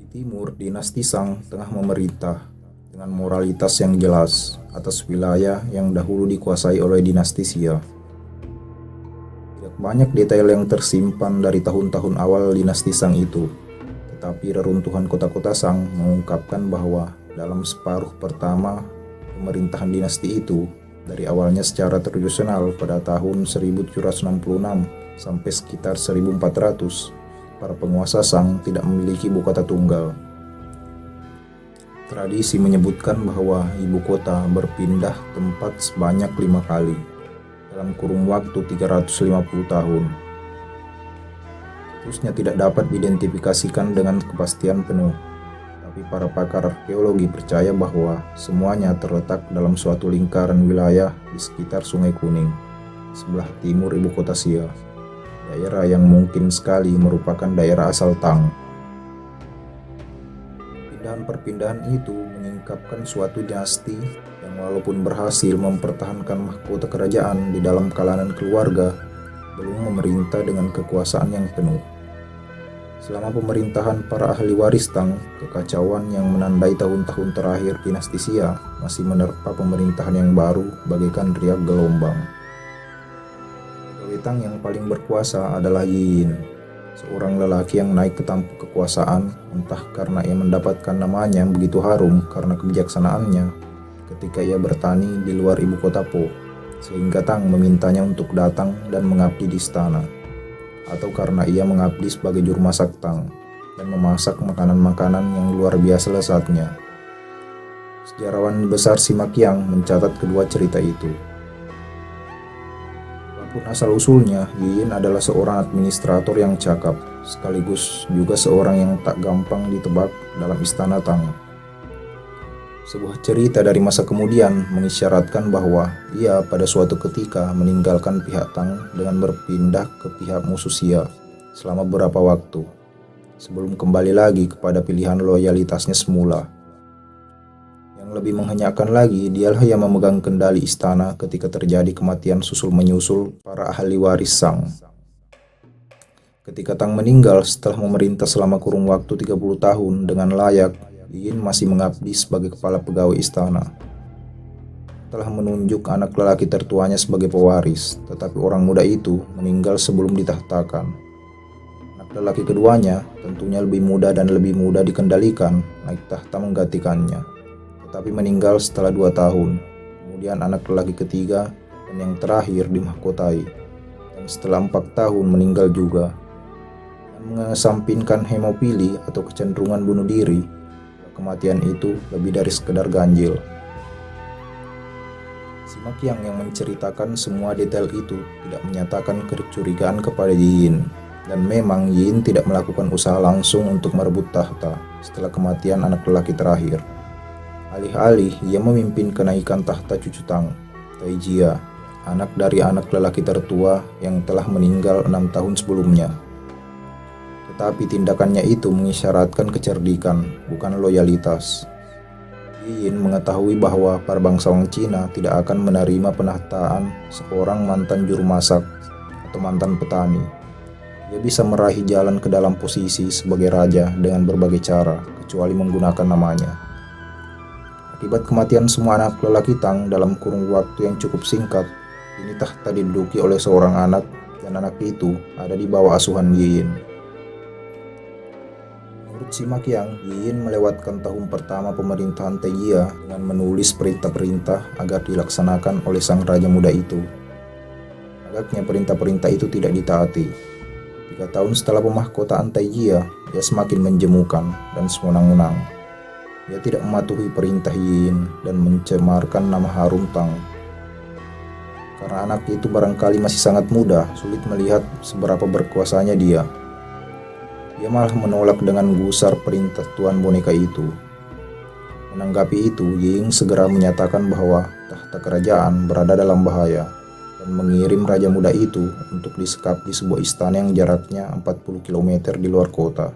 timur, dinasti Shang tengah memerintah dengan moralitas yang jelas atas wilayah yang dahulu dikuasai oleh dinasti Xia. Tidak banyak detail yang tersimpan dari tahun-tahun awal dinasti Shang itu, tetapi reruntuhan kota-kota Shang mengungkapkan bahwa dalam separuh pertama pemerintahan dinasti itu, dari awalnya secara tradisional pada tahun 1766 sampai sekitar 1400, para penguasa Shang tidak memiliki ibu kota tunggal. Tradisi menyebutkan bahwa ibu kota berpindah tempat sebanyak 5 kali dalam kurun waktu 350 tahun. Situsnya tidak dapat diidentifikasikan dengan kepastian penuh, tapi para pakar arkeologi percaya bahwa semuanya terletak dalam suatu lingkaran wilayah di sekitar Sungai Kuning, sebelah timur ibu kota Xia, daerah yang mungkin sekali merupakan daerah asal Tang. Perpindahan itu menyingkapkan suatu dinasti yang walaupun berhasil mempertahankan mahkota kerajaan di dalam kalangan keluarga, belum memerintah dengan kekuasaan yang penuh. Selama pemerintahan para ahli waris Tang, kekacauan yang menandai tahun-tahun terakhir dinasti Xia masih menerpa pemerintahan yang baru bagaikan riak gelombang. Pegawai Tang yang paling berkuasa adalah Yi Yin, seorang lelaki yang naik ke tampuk kekuasaan entah karena ia mendapatkan namanya yang begitu harum karena kebijaksanaannya ketika ia bertani di luar ibu kota Po, sehingga Tang memintanya untuk datang dan mengabdi di istana, atau karena ia mengabdi sebagai juru masak Tang dan memasak makanan-makanan yang luar biasa lezatnya. Sejarawan besar Sima Qiang mencatat kedua cerita itu. Walaupun asal-usulnya, Yi Yin adalah seorang administrator yang cakap, sekaligus juga seorang yang tak gampang ditebak dalam istana Tang. Sebuah cerita dari masa kemudian mengisyaratkan bahwa ia pada suatu ketika meninggalkan pihak Tang dengan berpindah ke pihak musuh Xia selama beberapa waktu, sebelum kembali lagi kepada pilihan loyalitasnya semula. Yang lebih menghenyakan lagi, dialah yang memegang kendali istana ketika terjadi kematian susul-menyusul para ahli waris Shang. Ketika Tang meninggal setelah memerintah selama kurun waktu 30 tahun dengan layak, Yi Yin masih mengabdi sebagai kepala pegawai istana. Telah menunjuk anak lelaki tertuanya sebagai pewaris, tetapi orang muda itu meninggal sebelum ditahtakan. Anak lelaki keduanya tentunya lebih muda dan lebih mudah dikendalikan, naik tahta menggantikannya, tetapi meninggal setelah 2 tahun. Kemudian anak lelaki ketiga dan yang terakhir dimahkotai, dan setelah 4 tahun meninggal juga. Dan mengesampingkan hemofili atau kecenderungan bunuh diri, kematian itu lebih dari sekedar ganjil. Sima Qiang yang menceritakan semua detail itu tidak menyatakan kecurigaan kepada Yi Yin, dan memang Yi Yin tidak melakukan usaha langsung untuk merebut tahta setelah kematian anak lelaki terakhir. Alih-alih ia memimpin kenaikan tahta cucu Tang, Taijia, anak dari anak lelaki tertua yang telah meninggal 6 tahun sebelumnya. Tetapi tindakannya itu mengisyaratkan kecerdikan, bukan loyalitas. Yi Yin mengetahui bahwa para bangsawan Cina tidak akan menerima penahtaan seorang mantan juru masak atau mantan petani. Ia bisa meraih jalan ke dalam posisi sebagai raja dengan berbagai cara, kecuali menggunakan namanya. Akibat kematian semua anak lelaki Tang dalam kurun waktu yang cukup singkat, ini tahta diduduki oleh seorang anak, dan anak itu ada di bawah asuhan Yi Yin. Menurut Sima Qiang, Yi Yin melewatkan tahun pertama pemerintahan Taijia dengan menulis perintah-perintah agar dilaksanakan oleh sang raja muda itu. Agaknya perintah-perintah itu tidak ditaati. 3 tahun setelah pemahkotaan Taijia, ia semakin menjemukan dan sewenang-wenang. Ia tidak mematuhi perintah Yi Yin dan mencemarkan nama harum Tang. Karena anak itu barangkali masih sangat muda, sulit melihat seberapa berkuasanya dia. Ia malah menolak dengan gusar perintah tuan boneka itu. Menanggapi itu, Yi Yin segera menyatakan bahwa tahta kerajaan berada dalam bahaya dan mengirim raja muda itu untuk disekap di sebuah istana yang jaraknya 40 km di luar kota.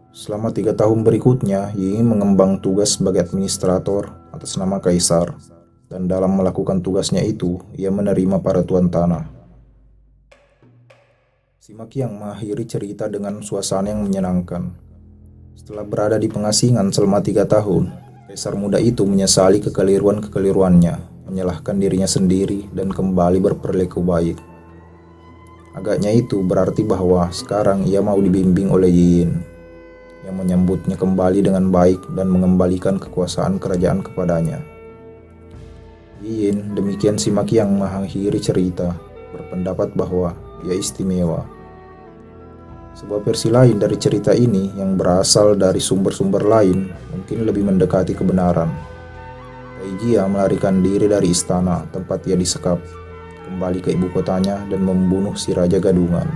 Selama 3 tahun berikutnya, Yi Yin mengemban tugas sebagai administrator atas nama kaisar, dan dalam melakukan tugasnya itu, ia menerima para tuan tanah. Sima Qiang mengakhiri cerita dengan suasana yang menyenangkan. Setelah berada di pengasingan selama 3 tahun, kaisar muda itu menyesali kekeliruan-kekeliruannya, menyalahkan dirinya sendiri dan kembali berperilaku baik. Agaknya itu berarti bahwa sekarang ia mau dibimbing oleh Yin, yang menyambutnya kembali dengan baik dan mengembalikan kekuasaan kerajaan kepadanya. Yin, demikian si Maki yang mengakhiri cerita, berpendapat bahwa ia istimewa. Sebuah versi lain dari cerita ini yang berasal dari sumber-sumber lain mungkin lebih mendekati kebenaran. Taijia melarikan diri dari istana tempat ia disekap, kembali ke ibu kotanya dan membunuh si Raja Gadungan.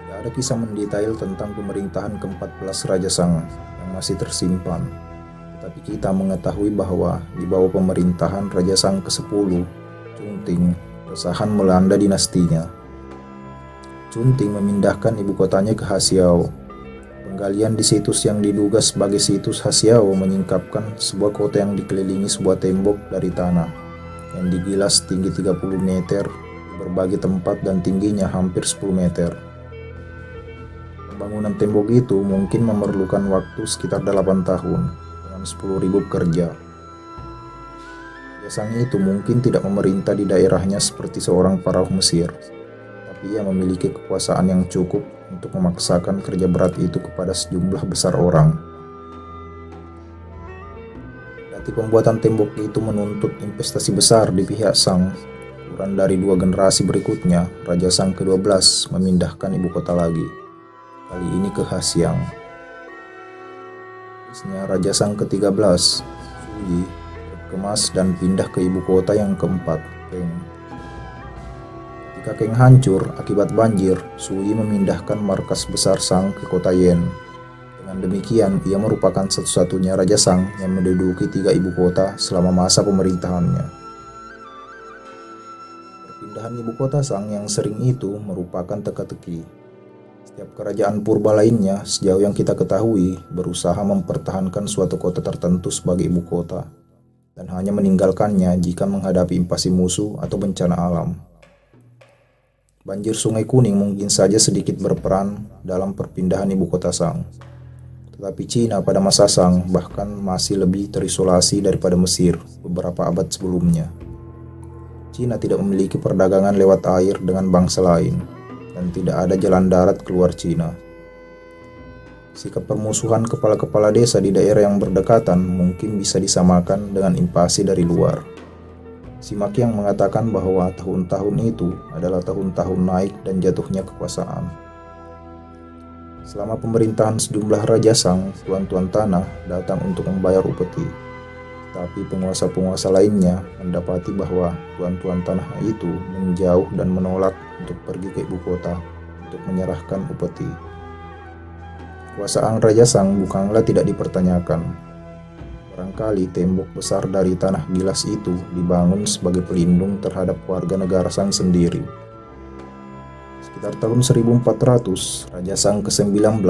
Tidak ada kisah mendetail tentang pemerintahan ke-14 Raja Sang yang masih tersimpan, tetapi kita mengetahui bahwa di bawah pemerintahan Raja Sang ke-10, Chungting, keresahan melanda dinastinya. Chungting memindahkan ibu kotanya ke Hasiao. Penggalian di situs yang diduga sebagai situs Hasiao menyingkapkan sebuah kota yang dikelilingi sebuah tembok dari tanah yang digilas tinggi 30 meter di berbagai tempat dan tingginya hampir 10 meter. Pembangunan tembok itu mungkin memerlukan waktu sekitar 8 tahun dengan 10.000 pekerja. Raja Sang itu mungkin tidak memerintah di daerahnya seperti seorang pharaoh Mesir. Ia memiliki kekuasaan yang cukup untuk memaksakan kerja berat itu kepada sejumlah besar orang. Berarti pembuatan tembok itu menuntut investasi besar di pihak Sang. Kurang dari 2 generasi berikutnya, Raja Sang ke-12 memindahkan ibu kota lagi, kali ini ke Hasiang. Terusnya Raja Sang ke-13, Suyi, berkemas dan pindah ke ibu kota yang keempat, Keng. Ketika Keng hancur akibat banjir, Suyi memindahkan markas besar Sang ke kota Yen. Dengan demikian, ia merupakan satu-satunya Raja Sang yang menduduki 3 ibu kota selama masa pemerintahannya. Perpindahan ibu kota Sang yang sering itu merupakan teka-teki. Setiap kerajaan purba lainnya, sejauh yang kita ketahui, berusaha mempertahankan suatu kota tertentu sebagai ibu kota, dan hanya meninggalkannya jika menghadapi invasi musuh atau bencana alam. Banjir Sungai Kuning mungkin saja sedikit berperan dalam perpindahan ibu kota Sang. Tetapi Cina pada masa Sang bahkan masih lebih terisolasi daripada Mesir beberapa abad sebelumnya. Cina tidak memiliki perdagangan lewat air dengan bangsa lain, dan tidak ada jalan darat keluar Cina. Sikap permusuhan kepala-kepala desa di daerah yang berdekatan mungkin bisa disamakan dengan invasi dari luar. Si Maki yang mengatakan bahwa tahun-tahun itu adalah tahun-tahun naik dan jatuhnya kekuasaan. Selama pemerintahan sejumlah Raja Sang, tuan-tuan tanah datang untuk membayar upeti. Tapi penguasa-penguasa lainnya mendapati bahwa tuan-tuan tanah itu menjauh dan menolak untuk pergi ke ibu kota untuk menyerahkan upeti. Kekuasaan Raja Sang bukanlah tidak dipertanyakan. Barangkali tembok besar dari tanah gilas itu dibangun sebagai pelindung terhadap warga negara Sang sendiri. Sekitar tahun 1400, Raja Sang ke-19,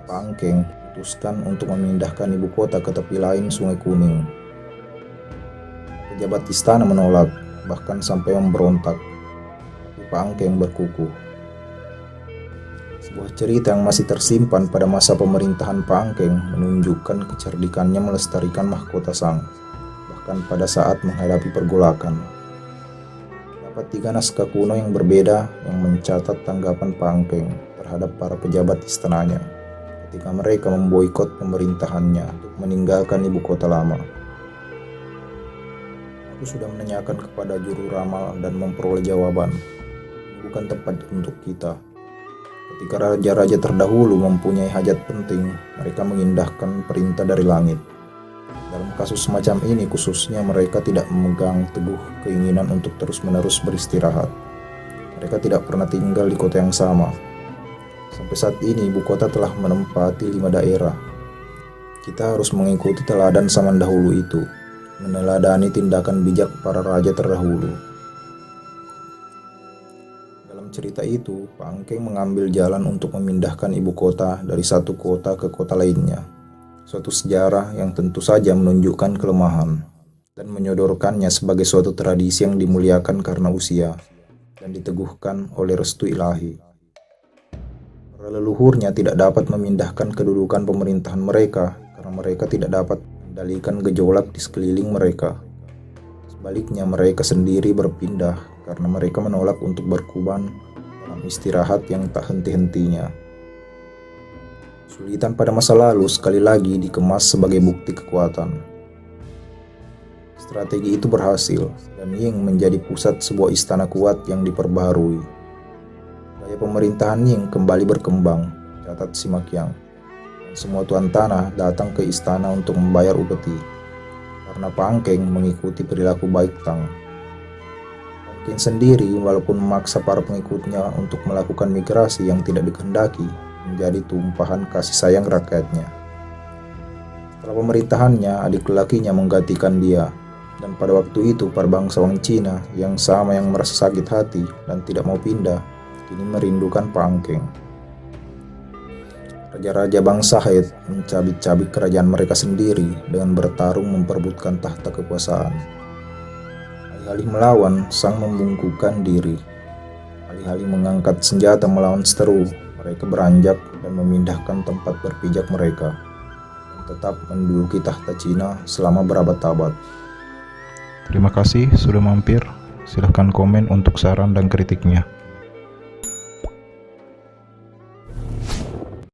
Pangkeng, memutuskan untuk memindahkan ibu kota ke tepi lain Sungai Kuning. Pejabat istana menolak, bahkan sampai memberontak, tapi Pangkeng berkukuh. Sebuah cerita yang masih tersimpan pada masa pemerintahan Pangkeng menunjukkan kecerdikannya melestarikan mahkota Sang, bahkan pada saat menghadapi pergolakan. Dapat 3 naskah kuno yang berbeda yang mencatat tanggapan Pangkeng terhadap para pejabat istananya ketika mereka memboikot pemerintahannya untuk meninggalkan ibu kota lama. Aku sudah menanyakan kepada juru ramal dan memperoleh jawaban. Ini bukan tempat untuk kita. Ketika raja-raja terdahulu mempunyai hajat penting, mereka mengindahkan perintah dari langit. Dalam kasus semacam ini khususnya, mereka tidak memegang teguh keinginan untuk terus-menerus beristirahat. Mereka tidak pernah tinggal di kota yang sama. Sampai saat ini ibu kota telah menempati 5 daerah. Kita harus mengikuti teladan zaman dahulu itu, meneladani tindakan bijak para raja terdahulu. Cerita itu, Pangkeng mengambil jalan untuk memindahkan ibu kota dari satu kota ke kota lainnya. Suatu sejarah yang tentu saja menunjukkan kelemahan dan menyodorkannya sebagai suatu tradisi yang dimuliakan karena usia dan diteguhkan oleh restu ilahi. Para leluhurnya tidak dapat memindahkan kedudukan pemerintahan mereka karena mereka tidak dapat mengendalikan gejolak di sekeliling mereka. Sebaliknya, mereka sendiri berpindah karena mereka menolak untuk berkuban dalam istirahat yang tak henti-hentinya. Kesulitan pada masa lalu sekali lagi dikemas sebagai bukti kekuatan. Strategi itu berhasil, dan Ying menjadi pusat sebuah istana kuat yang diperbaharui. Gaya pemerintahan Ying kembali berkembang, catat Sima-Qiang, dan semua tuan tanah datang ke istana untuk membayar upeti, karena Pang Keng mengikuti perilaku baik Tang. Pang Keng sendiri walaupun memaksa para pengikutnya untuk melakukan migrasi yang tidak dikehendaki, menjadi tumpahan kasih sayang rakyatnya. Setelah pemerintahannya, adik lelakinya menggantikan dia, dan pada waktu itu para bangsawan Cina yang sama yang merasa sakit hati dan tidak mau pindah, kini merindukan Pang Keng. Raja-raja bangsa Het mencabik-cabik kerajaan mereka sendiri dengan bertarung memperebutkan tahta kekuasaan. Alih-alih melawan, Sang membungkukkan diri. Alih-alih mengangkat senjata melawan seteru, mereka beranjak dan memindahkan tempat berpijak mereka, dan tetap menduduki tahta Cina selama berabad-abad. Terima kasih sudah mampir. Silahkan komen untuk saran dan kritiknya.